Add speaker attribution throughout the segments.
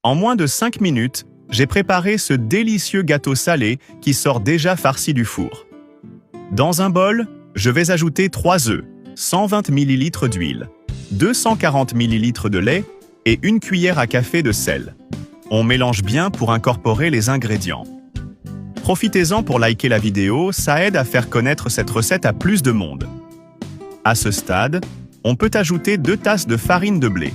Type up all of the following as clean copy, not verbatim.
Speaker 1: En moins de 5 minutes, j'ai préparé ce délicieux gâteau salé qui sort déjà farci du four. Dans un bol, je vais ajouter 3 œufs, 120 ml d'huile, 240 ml de lait et 1 cuillère à café de sel. On mélange bien pour incorporer les ingrédients. Profitez-en pour liker la vidéo, ça aide à faire connaître cette recette à plus de monde. À ce stade, on peut ajouter 2 tasses de farine de blé.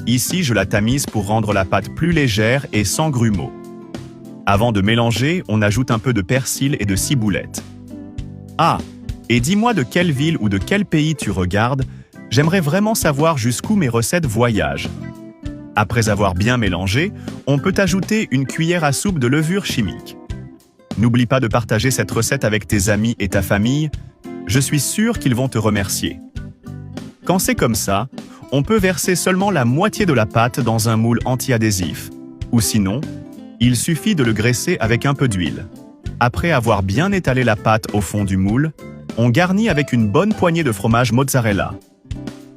Speaker 1: Ici, je la tamise pour rendre la pâte plus légère et sans grumeaux. Avant de mélanger, on ajoute un peu de persil et de ciboulette. Ah, et dis-moi de quelle ville ou de quel pays tu regardes, j'aimerais vraiment savoir jusqu'où mes recettes voyagent. Après avoir bien mélangé, on peut ajouter 1 cuillère à soupe de levure chimique. N'oublie pas de partager cette recette avec tes amis et ta famille, je suis sûr qu'ils vont te remercier. Quand c'est comme ça, on peut verser seulement la moitié de la pâte dans un moule anti-adhésif. Ou sinon, il suffit de le graisser avec un peu d'huile. Après avoir bien étalé la pâte au fond du moule, on garnit avec une bonne poignée de fromage mozzarella.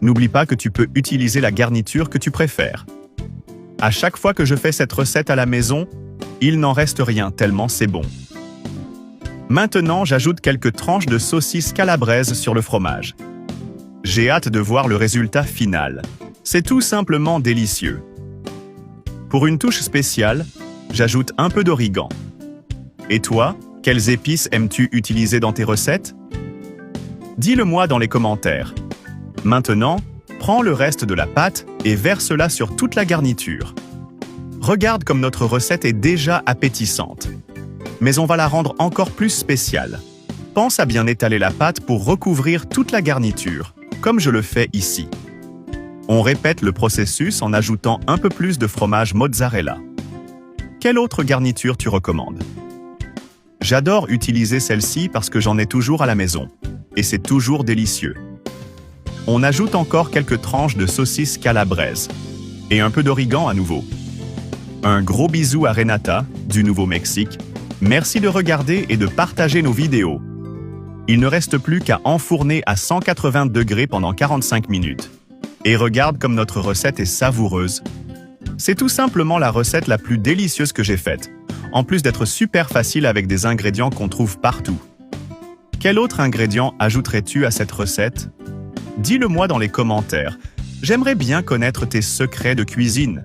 Speaker 1: N'oublie pas que tu peux utiliser la garniture que tu préfères. À chaque fois que je fais cette recette à la maison, il n'en reste rien tellement c'est bon. Maintenant, j'ajoute quelques tranches de saucisse calabraise sur le fromage. J'ai hâte de voir le résultat final. C'est tout simplement délicieux. Pour une touche spéciale, j'ajoute un peu d'origan. Et toi, quelles épices aimes-tu utiliser dans tes recettes? Dis-le-moi dans les commentaires. Maintenant, prends le reste de la pâte et verse-la sur toute la garniture. Regarde comme notre recette est déjà appétissante. Mais on va la rendre encore plus spéciale. Pense à bien étaler la pâte pour recouvrir toute la garniture, comme je le fais ici. On répète le processus en ajoutant un peu plus de fromage mozzarella. Quelle autre garniture tu recommandes? J'adore utiliser celle-ci parce que j'en ai toujours à la maison. Et c'est toujours délicieux. On ajoute encore quelques tranches de saucisse calabraise. Et un peu d'origan à nouveau. Un gros bisou à Renata, du Nouveau-Mexique. Merci de regarder et de partager nos vidéos. Il ne reste plus qu'à enfourner à 180 degrés pendant 45 minutes. Et regarde comme notre recette est savoureuse. C'est tout simplement la recette la plus délicieuse que j'ai faite, en plus d'être super facile avec des ingrédients qu'on trouve partout. Quel autre ingrédient ajouterais-tu à cette recette? Dis-le-moi dans les commentaires. J'aimerais bien connaître tes secrets de cuisine.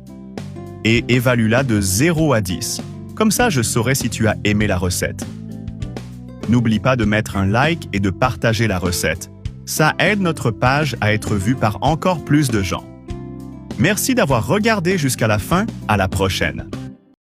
Speaker 1: Et évalue-la de 0 à 10. Comme ça, je saurai si tu as aimé la recette. N'oublie pas de mettre un like et de partager la recette. Ça aide notre page à être vue par encore plus de gens. Merci d'avoir regardé jusqu'à la fin. À la prochaine.